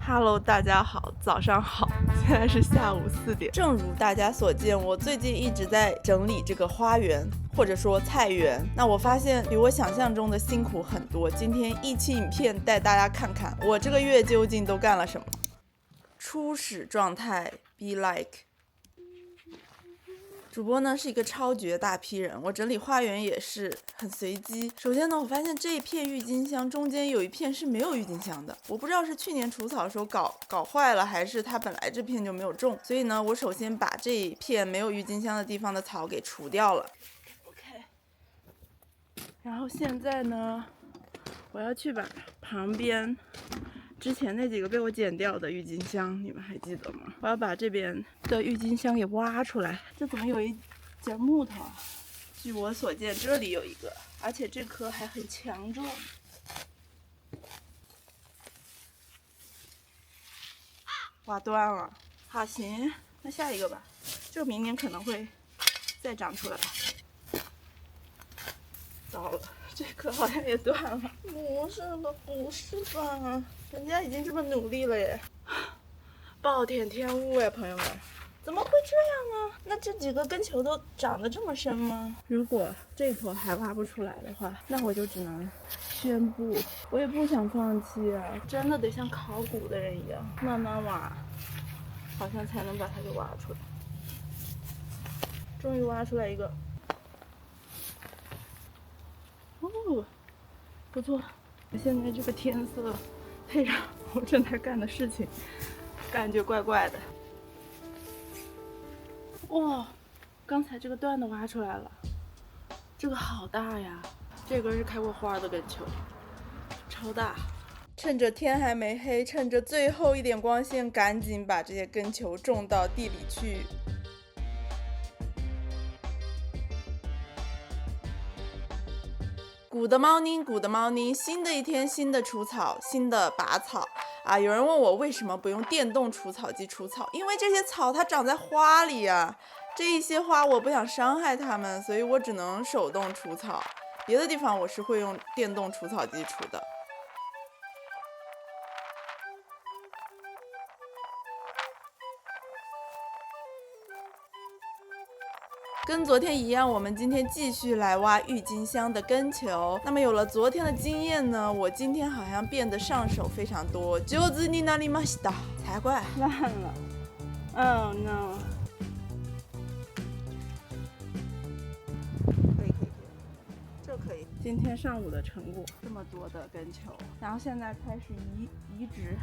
Hello， 大家好，早上好，现在是下午4点。正如大家所见，我最近一直在整理这个花园，或者说菜园。那我发现比我想象中的辛苦很多。今天一期影片带大家看看我这个月究竟都干了什么。初始状态 ，be like。主播呢是一个超绝大批人，我整理花园也是很随机。首先呢，我发现这一片郁金香中间有一片是没有郁金香的，我不知道是去年除草的时候搞坏了，还是它本来这片就没有种。所以呢，我首先把这一片没有郁金香的地方的草给除掉了。OK， 然后现在呢，我要去把旁边之前那几个被我剪掉的郁金香，你们还记得吗？我要把这边的郁金香给挖出来。这怎么有一截木头啊？据我所见，这里有一个，而且这棵还很强壮。挖断了。好，行，那下一个吧。这个明年可能会再长出来。糟了，这棵好像也断了。不是吧？不是吧？人家已经这么努力了耶！暴殄天物呀，朋友们，怎么会这样呢？那这几个根球都长得这么深吗？如果这坨还挖不出来的话，那我就只能宣布，我也不想放弃啊！真的得像考古的人一样，慢慢挖，好像才能把它给挖出来。终于挖出来一个，哦，不错。现在这个天色配上我正在干的事情，感觉怪怪的。哇，刚才这个段的挖出来了，这个好大呀！这根是开过花的根球，超大。趁着天还没黑，趁着最后一点光线，赶紧把这些根球种到地里去。Good morning, Good morning， 新的一天，新的除草，新的拔草啊！有人问我为什么不用电动除草机除草，因为这些草它长在花里呀，这一些花我不想伤害它们，所以我只能手动除草。别的地方我是会用电动除草机除的。跟昨天一样，我们今天继续来挖郁金香的根球。那么有了昨天的经验呢，我今天好像变得上手非常多。上手になりました。才怪！烂了。Oh no！ 可以，这可以。今天上午的成果，这么多的根球，然后现在开始移植。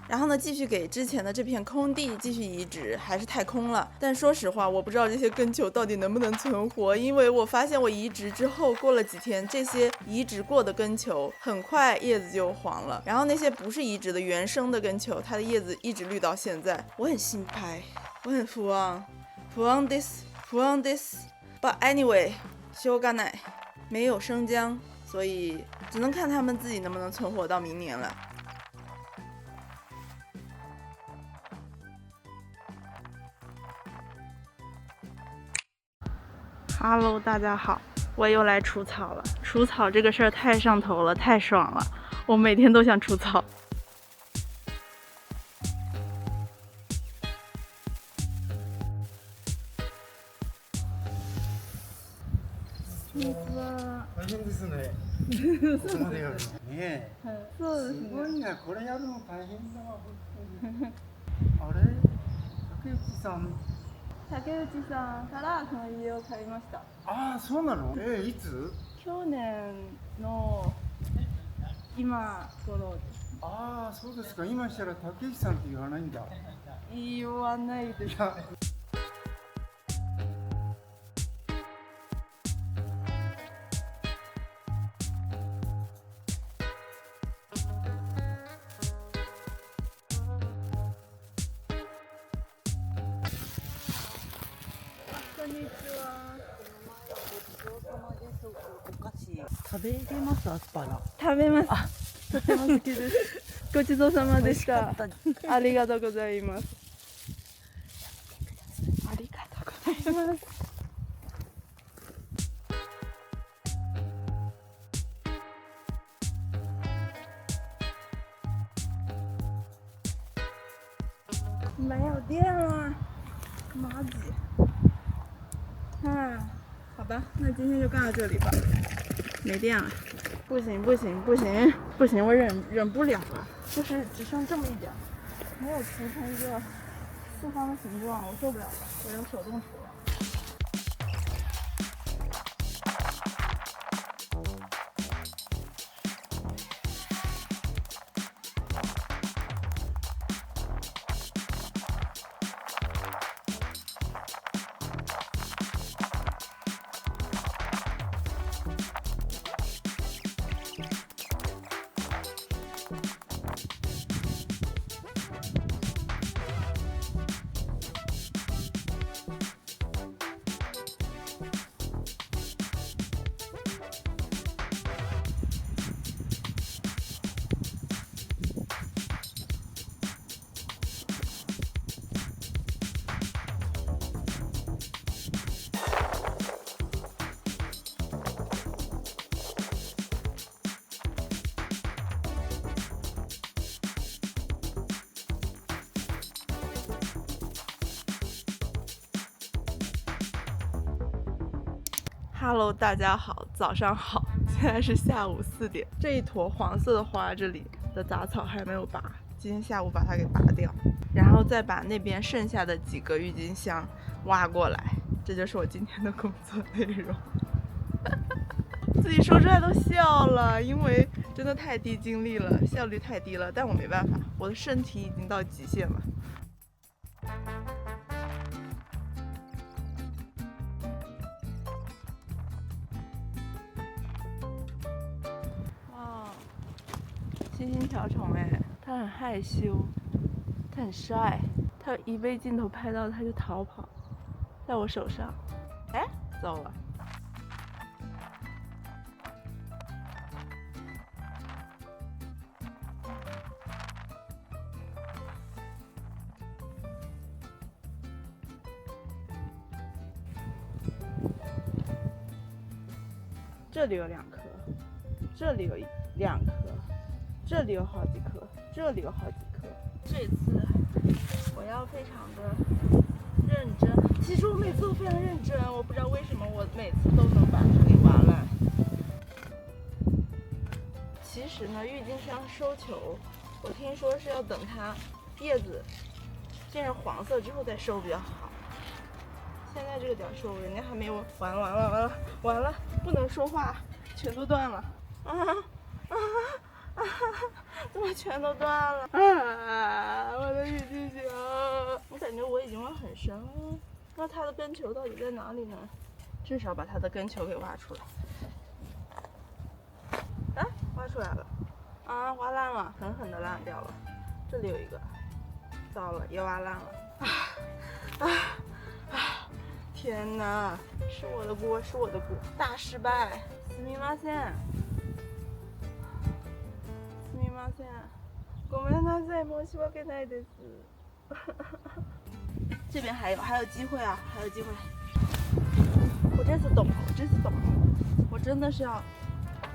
然后呢，继续给之前的这片空地继续移植，还是太空了。但说实话，我不知道这些根球到底能不能存活，因为我发现我移植之后，过了几天，这些移植过的根球很快叶子就黄了，然后那些不是移植的原生的根球，它的叶子一直绿到现在，我很心拍，我很不安this。But anyway， しょうがない，没有生姜，所以只能看他们自己能不能存活到明年了。Hello， 大家好，我又来除草了。除草这个事儿太上头了，太爽了，我每天都想除草。大変ですね。ここまでやるの。ねえ。そうですね。すごいね。これやるの大変だわ。あれ？竹内さん。竹内さんからこの家を借りました。ああ、そうなの？いつ？去年の今頃です。ああ、そうですか。今したら竹内さんって言わないんだ。言わないです。こんにちは。お菓子食べれますアスパラ。食べます。とても好きです。ごちそうさまでした。ありがとうございます。ありがとうございます。没有电了，妈几！好吧，那今天就干到这里吧。没电了，不行，我忍不了了，就是只剩这么一点，没有涂成一个四方的形状，我受不了了，我要手动涂了。Hello， 大家好，早上好，现在是下午4点。这一坨黄色的花，这里的杂草还没有拔，今天下午把它给拔掉，然后再把那边剩下的几个郁金香挖过来，这就是我今天的工作内容。自己说出来都笑了，因为真的太低精力了，效率太低了，但我没办法，我的身体已经到极限了。星星瓢虫哎，它很害羞，它很帅，它一被镜头拍到它就逃跑，在我手上，哎，走了。这里有2颗，这里有2颗。这里有好几颗，这里有好几颗。这次我要非常的认真。其实我每次都非常认真，我不知道为什么我每次都能把它给挖烂。其实呢，郁金香收球，我听说是要等它叶子变成黄色之后再收比较好。现在这个点收，人家还没有完了，不能说话，全都断了。怎么全都断了？我的郁金香，我感觉我已经挖很深了。那它的根球到底在哪里呢？至少把它的根球给挖出来。啊，挖出来了！啊，挖烂了，狠狠的烂掉了。这里有一个，糟了，也挖烂了。天哪，是我的锅，大失败！すみません。ごめんなさい、申し訳ないです。这边还有机会啊，还有机会！我这次懂了，我真的是要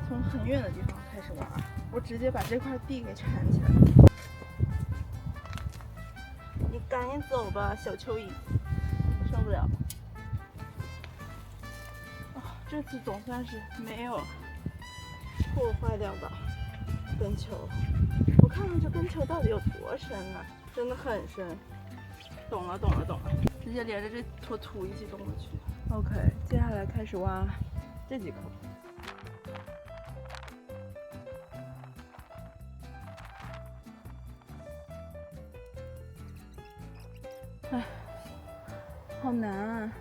从很远的地方开始挖，我直接把这块地给铲起来。你赶紧走吧，小蚯蚓，受不了了。这次总算是没有破坏掉吧。根球，我看看这根球到底有多深啊，真的很深。懂了，直接连着这坨土一起动过去。OK， 接下来开始挖这几颗。哎，好难啊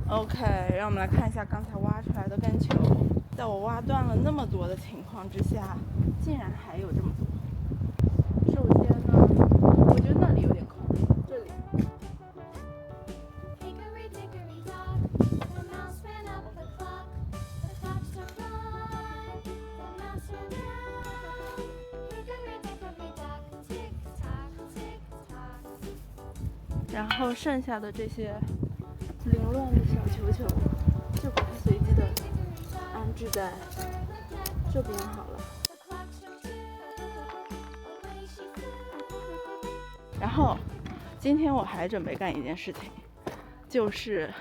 ！OK， 让我们来看一下刚才挖出来的根球，在我挖断了那么多的情况之下，竟然还有这么多。首先呢，我觉得那里有点空，这里。然后剩下的这些凌乱的小球球，就把它随机的安置在这边好了。然后今天我还准备干一件事情，就是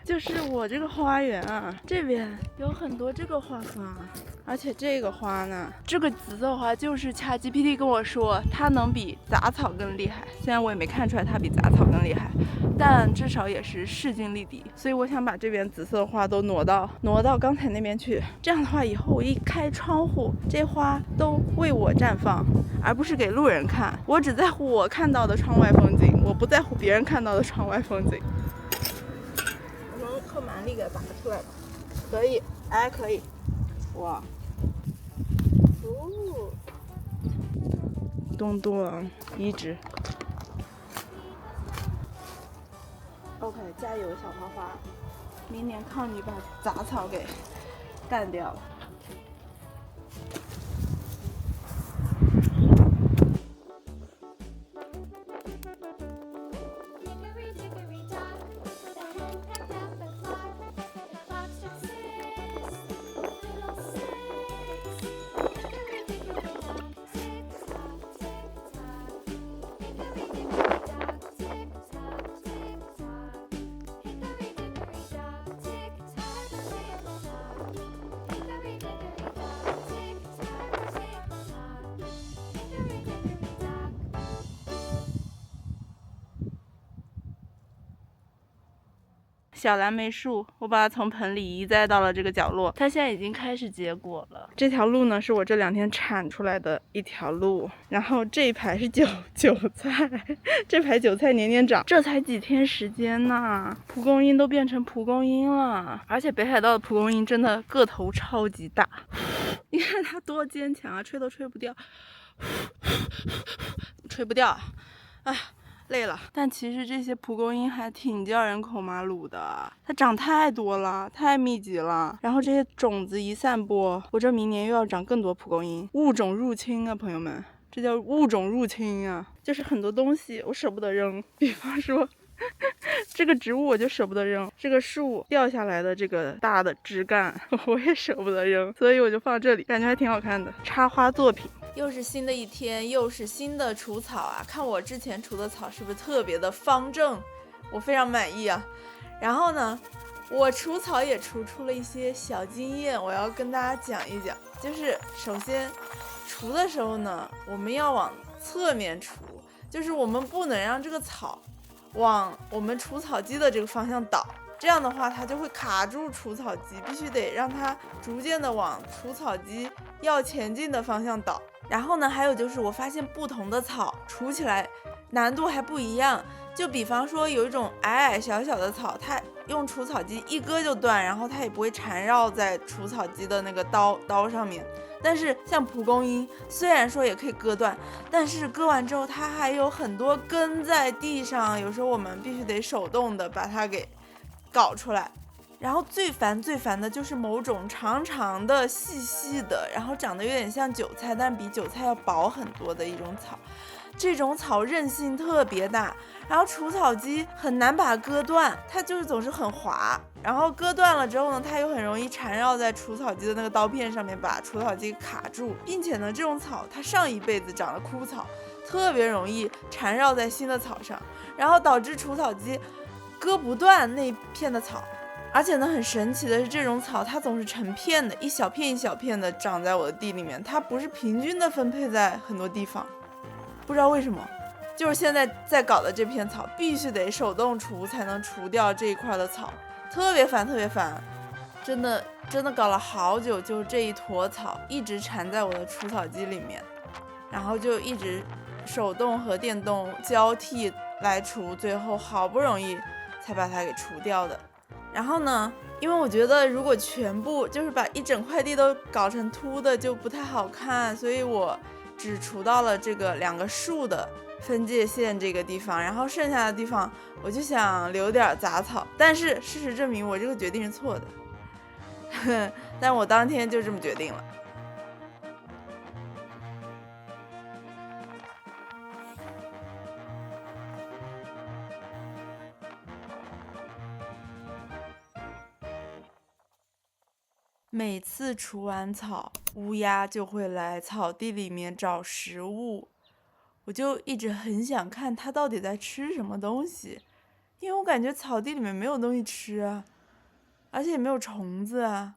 就是我这个花园啊，这边有很多这个花花，而且这个花呢，这个紫色花就是 ChatGPT 跟我说它能比杂草更厉害，虽然我也没看出来它比杂草更厉害，但至少也是势均力敌。所以我想把这边紫色花都挪到刚才那边去，这样的话以后我一开窗户，这花都为我绽放，而不是给路人看。我只在乎我看到的窗外风景，我不在乎别人看到的窗外风景。我们靠蛮力给它拔出来吧，可以，哎，可以，哇，哦，东东移植 ，OK， 加油小花花，明年靠你把杂草给干掉。小蓝莓树，我把它从盆里移栽到了这个角落，它现在已经开始结果了。这条路呢，是我这2天铲出来的一条路，然后这一排是韭菜，这排韭菜年年长，这才几天时间呢，蒲公英都变成蒲公英了，而且北海道的蒲公英真的个头超级大，你看它多坚强啊，吹都吹不掉，吹不掉，哎。累了，但其实这些蒲公英还挺叫人口马鲁的，它长太多了，太密集了，然后这些种子一散播，我这明年又要长更多蒲公英，物种入侵啊，朋友们，这叫物种入侵啊，就是很多东西我舍不得扔，比方说这个植物我就舍不得扔，这个树掉下来的这个大的枝干我也舍不得扔，所以我就放这里，感觉还挺好看的插花作品。又是新的一天，又是新的除草啊！看我之前除的草是不是特别的方正？我非常满意啊。然后呢，我除草也除出了一些小经验，我要跟大家讲一讲。就是首先除的时候呢，我们要往侧面除，就是我们不能让这个草往我们除草机的这个方向倒，这样的话它就会卡住除草机，必须得让它逐渐的往除草机要前进的方向倒。然后呢，还有就是我发现不同的草除起来难度还不一样，就比方说有一种矮矮小小的草，它用除草机一割就断，然后它也不会缠绕在除草机的那个刀上面。但是像蒲公英，虽然说也可以割断，但是割完之后它还有很多根在地上，有时候我们必须得手动的把它给搞出来。然后最烦的就是某种长长的细细的，然后长得有点像韭菜，但比韭菜要薄很多的一种草。这种草韧性特别大，然后除草机很难把它割断，它就是总是很滑，然后割断了之后呢，它又很容易缠绕在除草机的那个刀片上面，把除草机卡住，并且呢，这种草它上一辈子长的枯草，特别容易缠绕在新的草上，然后导致除草机割不断那片的草。而且呢，很神奇的是，这种草它总是成片的，一小片一小片的长在我的地里面，它不是平均的分配在很多地方，不知道为什么。就是现在在搞的这片草，必须得手动除才能除掉这一块的草，特别烦，真的搞了好久，就这一坨草一直缠在我的除草机里面，然后就一直手动和电动交替来除，最后好不容易才把它给除掉的。然后呢，因为我觉得如果全部就是把一整块地都搞成秃的就不太好看，所以我只除到了这个2个树的分界线这个地方，然后剩下的地方我就想留点杂草，但是事实证明我这个决定是错的但我当天就这么决定了。每次除完草，乌鸦就会来草地里面找食物，我就一直很想看它到底在吃什么东西，因为我感觉草地里面没有东西吃啊，而且也没有虫子啊。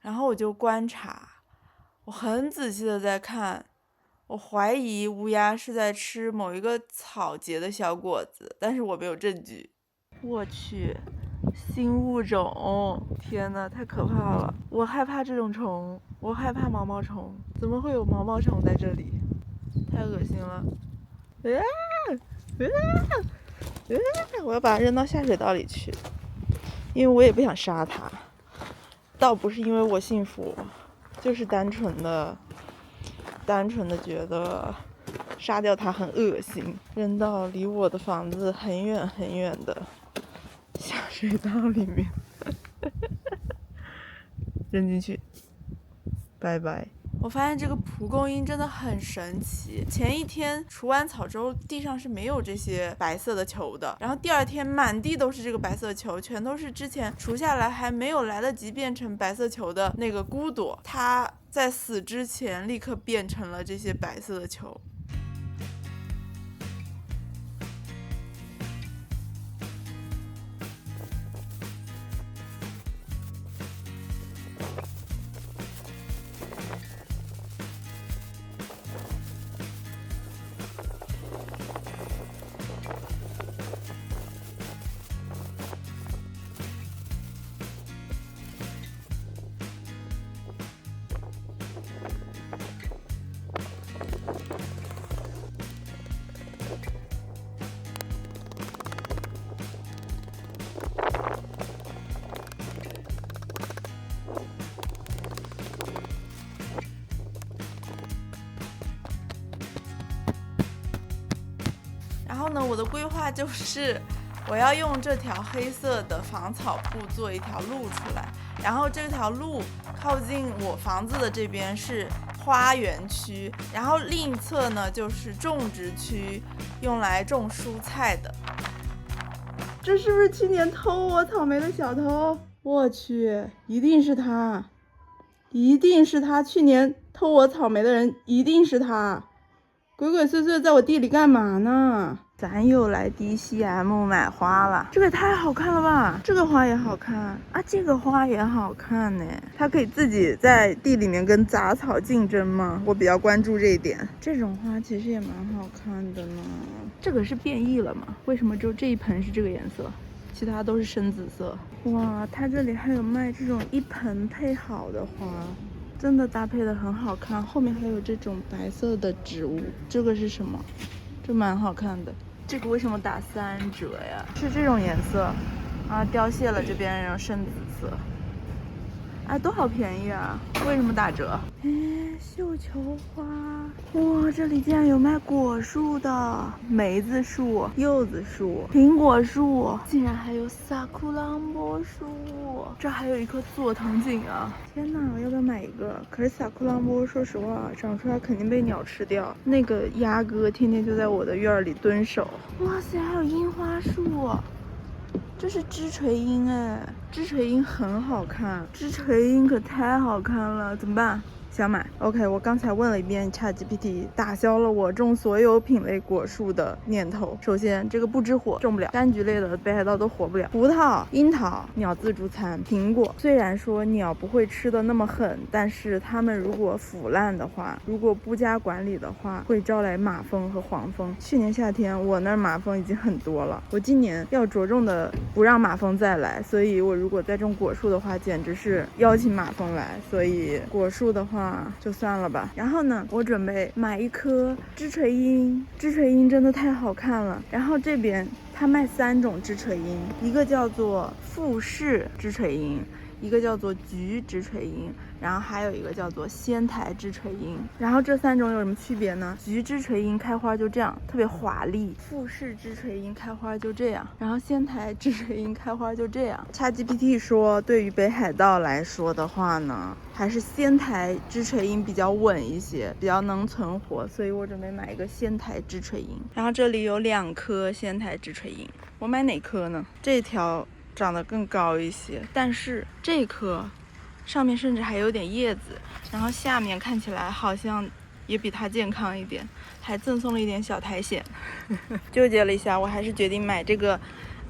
然后我就观察，我很仔细的在看，我怀疑乌鸦是在吃某一个草结的小果子，但是我没有证据。我去，新物种！天哪，太可怕了！我害怕这种虫，我害怕毛毛虫。怎么会有毛毛虫在这里？太恶心了！我要把它扔到下水道里去，因为我也不想杀它。倒不是因为我幸福，就是单纯的觉得杀掉它很恶心，扔到离我的房子很远很远的下水道里面扔进去，拜拜。我发现这个蒲公英真的很神奇，前一天除完草之后地上是没有这些白色的球的，然后第二天满地都是这个白色球，全都是之前除下来还没有来得及变成白色球的那个骨朵，它在死之前立刻变成了这些白色的球。然后呢，我的规划就是我要用这条黑色的防草布做一条路出来，然后这条路靠近我房子的这边是花园区，然后另一侧呢就是种植区，用来种蔬菜的。这是不是去年偷我草莓的小偷？我去，一定是他，一定是他！去年偷我草莓的人一定是他，鬼鬼祟祟在我地里干嘛呢？咱又来 DCM 买花了，这个也太好看了吧！这个花也好看啊，这个花也好看呢。它可以自己在地里面跟杂草竞争吗？我比较关注这一点。这种花其实也蛮好看的呢。这个是变异了吗？为什么只有这一盆是这个颜色，其他都是深紫色？哇，它这里还有卖这种一盆配好的花。真的搭配的很好看，后面还有这种白色的植物，这个是什么？这蛮好看的。这个为什么打3折呀？是这种颜色啊，凋谢了这边然后深紫色，哎，都好便宜啊！为什么打折？哎，绣球花，哇，这里竟然有卖果树的，梅子树、柚子树、苹果树，竟然还有萨库朗波树，这还有一棵佐藤锦啊！天哪，我要不要买一个？可是萨库朗波说实话长出来肯定被鸟吃掉，那个鸭哥天天就在我的院里蹲守。哇塞，还有樱花树，这是枝垂樱哎，枝垂樱很好看，枝垂樱可太好看了，怎么办？想买 OK， 我刚才问了一遍 ChatGPT， 打消了我种所有品类果树的念头。首先，这个不知火种不了，柑橘类的北海道都活不了。葡萄、樱桃，鸟自助餐；苹果，虽然说鸟不会吃的那么狠，但是它们如果腐烂的话，如果不加管理的话，会招来马蜂和黄蜂。去年夏天我那儿马蜂已经很多了，我今年要着重的不让马蜂再来，所以我如果再种果树的话，简直是邀请马蜂来。所以果树的话就算了吧。然后呢，我准备买一颗枝垂樱，枝垂樱真的太好看了。然后这边它卖3种枝垂樱，一个叫做富士枝垂樱，一个叫做菊枝垂樱，然后还有一个叫做仙台枝垂樱。然后这3种有什么区别呢？菊枝垂樱开花就这样，特别华丽；富士枝垂樱开花就这样，然后仙台枝垂樱开花就这样。ChatGPT 说，对于北海道来说的话呢，还是仙台枝垂樱比较稳一些，比较能存活，所以我准备买一个仙台枝垂樱。然后这里有2颗仙台枝垂樱，我买哪颗呢？这条长得更高一些，但是这颗上面甚至还有点叶子，然后下面看起来好像也比它健康一点，还赠送了一点小苔藓。纠结了一下，我还是决定买这个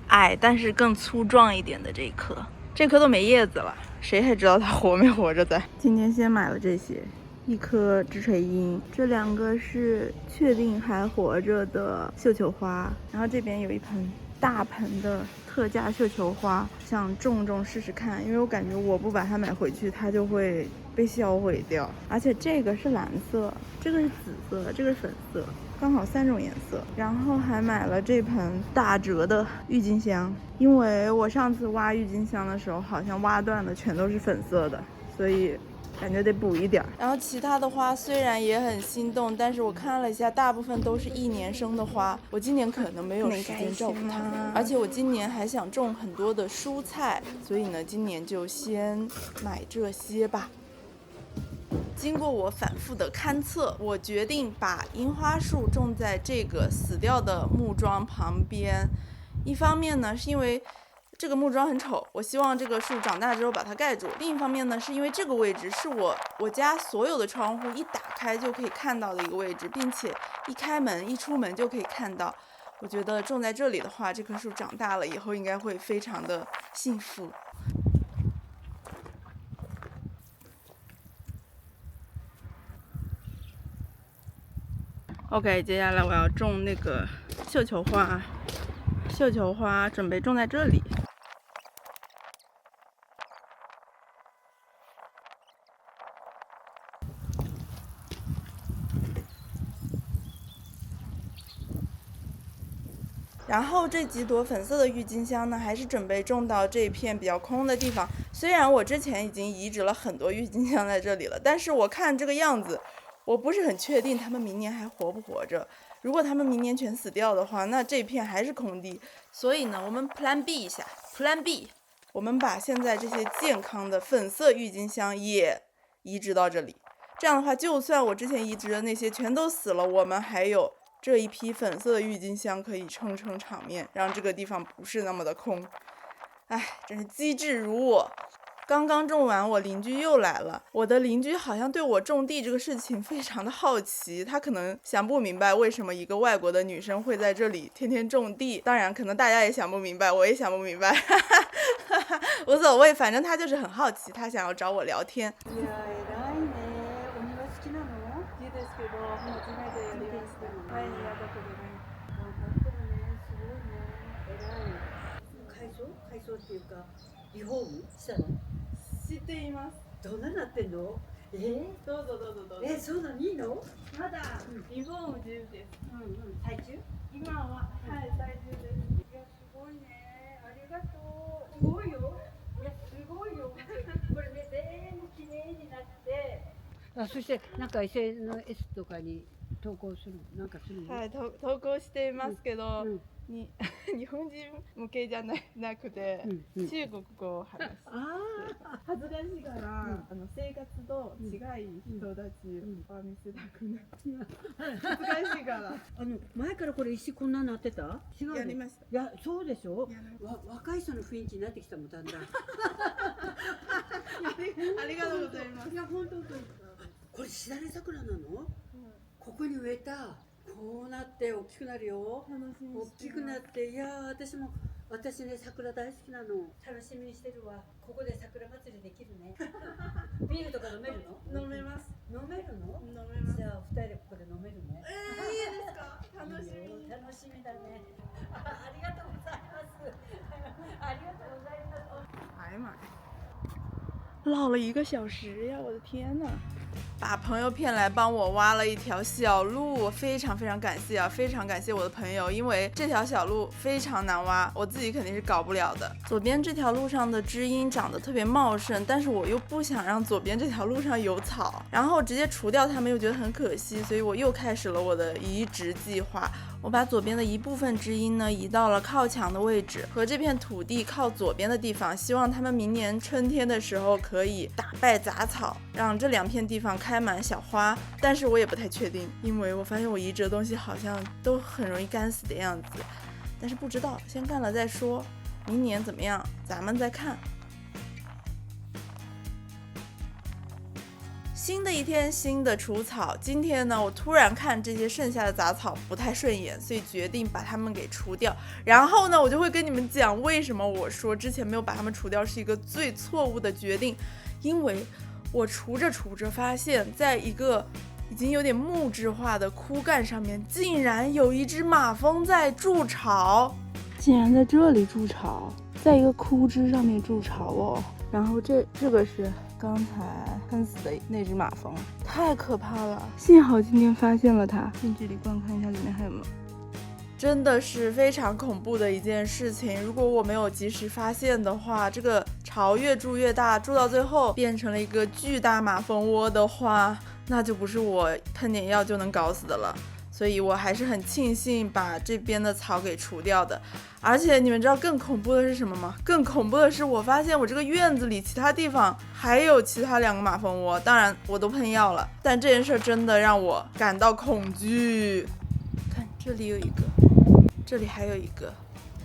矮但是更粗壮一点的这一颗。这颗都没叶子了，谁还知道它活没活着在？今天先买了这些，一颗枝垂樱，这2个是确定还活着的绣球花，然后这边有一盆大盆的特价绣球花，想种试试看，因为我感觉我不把它买回去，它就会被销毁掉。而且这个是蓝色，这个是紫色，这个是粉色，刚好3种颜色。然后还买了这盆打折的郁金香，因为我上次挖郁金香的时候，好像挖断的全都是粉色的，所以感觉得补一点。然后其他的花虽然也很心动，但是我看了一下，大部分都是1年生的花，我今年可能没有时间照顾它们，而且我今年还想种很多的蔬菜，所以呢，今年就先买这些吧。经过我反复的勘测，我决定把樱花树种在这个死掉的木桩旁边。一方面呢，是因为这个木桩很丑，我希望这个树长大之后把它盖住。另一方面呢，是因为这个位置是我家所有的窗户一打开就可以看到的一个位置，并且一开门一出门就可以看到。我觉得种在这里的话，这棵树长大了以后应该会非常的幸福。OK， 接下来我要种那个绣球花，绣球花准备种在这里。然后这几朵粉色的郁金香呢，还是准备种到这片比较空的地方。虽然我之前已经移植了很多郁金香在这里了，但是我看这个样子，我不是很确定它们明年还活不活着。如果它们明年全死掉的话，那这片还是空地。所以呢，我们 Plan B 一下 ，Plan B， 我们把现在这些健康的粉色郁金香也移植到这里。这样的话，就算我之前移植的那些全都死了，我们还有这一批粉色的郁金香可以撑场面，让这个地方不是那么的空。哎，真是机智如我。刚刚种完，我邻居又来了。我的邻居好像对我种地这个事情非常的好奇，他可能想不明白为什么一个外国的女生会在这里天天种地。当然，可能大家也想不明白，我也想不明白，无所谓，反正他就是很好奇，他想要找我聊天。リフォームしたの？知っています。どんななってんの？どうぞどうぞどうぞ。そうなの？いいの？まだリフォーム中です。最中？今ははい在中です。いやすごいね。ありがとう。すごいよ。いやすごいよ。これね全部きれいになって。あ、そしてなんか SNS とかに投稿するなんかするの？はい、投稿していますけど、日本人向けじゃなくて、中国語を話す。恥ずかしいから、生活と違い人たちは見せたくない。恥ずかしいから。前からこれ石こんなになってた？違う。やりました。いやそうでしょ。若い人の雰囲気になってきたもんだんだん。ありがとうございます。いや本当これしだれ桜なの？ここに植えた。こうなって大きくなるよ。大きくなって、いや私ね桜大好きなの。楽しみにしてるわ。ここで桜祭りできるね。ビールとか飲めるの？飲めます。飲めるの？飲めます。じゃあ2人でここで飲めるね。いいですか？楽しみ。楽しみだね。ありがとうございます。ありがとうございます。哎呀妈呀！唠了1个小时呀！我的天呐！把朋友骗来帮我挖了一条小路，非常非常感谢啊！非常感谢我的朋友，因为这条小路非常难挖，我自己肯定是搞不了的。左边这条路上的知音长得特别茂盛，但是我又不想让左边这条路上有草，然后直接除掉它们又觉得很可惜，所以我又开始了我的移植计划。我把左边的一部分知音呢移到了靠墙的位置，和这片土地靠左边的地方，希望它们明年春天的时候可以打败杂草，让这2片地方开满小花。但是我也不太确定，因为我发现我移植的东西好像都很容易干死的样子，但是不知道，先干了再说，明年怎么样咱们再看。新的一天，新的除草。今天呢，我突然看这些剩下的杂草不太顺眼，所以决定把它们给除掉。然后呢，我就会跟你们讲为什么我说之前没有把它们除掉是一个最错误的决定。因为我除着发现，在一个已经有点木质化的枯干上面，竟然有一只马蜂在筑巢。竟然在这里筑巢，在一个枯枝上面筑巢哦。然后这个是刚才喷死的那只马蜂，太可怕了。幸好今天发现了它，近距离观看一下里面还有没有。真的是非常恐怖的一件事情，如果我没有及时发现的话，这个巢越筑越大，筑到最后变成了一个巨大马蜂窝的话，那就不是我喷点药就能搞死的了。所以我还是很庆幸把这边的草给除掉的。而且你们知道更恐怖的是什么吗？更恐怖的是我发现我这个院子里其他地方还有其他2个马蜂窝，当然我都喷药了，但这件事真的让我感到恐惧。看这里有一个，这里还有一个，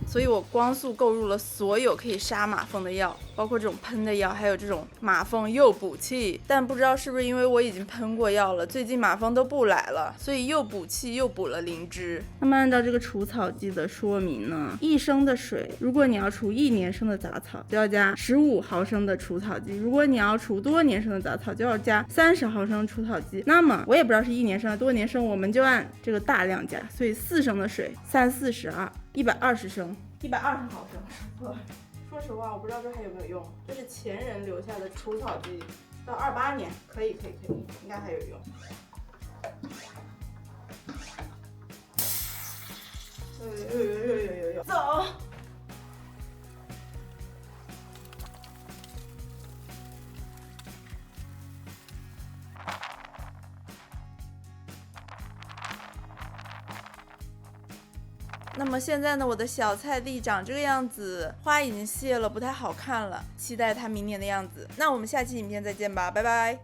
所以我光速购入了所有可以杀马蜂的药，包括这种喷的药，还有这种马蜂诱捕器。但不知道是不是因为我已经喷过药了，最近马蜂都不来了，所以诱捕器又补了0只。那么按照这个除草剂的说明呢，1升的水，如果你要除1年生的杂草，就要加15毫升的除草剂；如果你要除多年生的杂草，就要加30毫升除草剂。那么我也不知道是1年生的多年生，我们就按这个大量加，所以4升的水，3、4、12，120升，120毫升。说实话，我不知道这还有没有用。这是前人留下的除草剂，到28年，可以，应该还有用。有，走。那么现在呢，我的小菜地长这个样子，花已经谢了，不太好看了，期待它明年的样子。那我们下期影片再见吧，拜拜。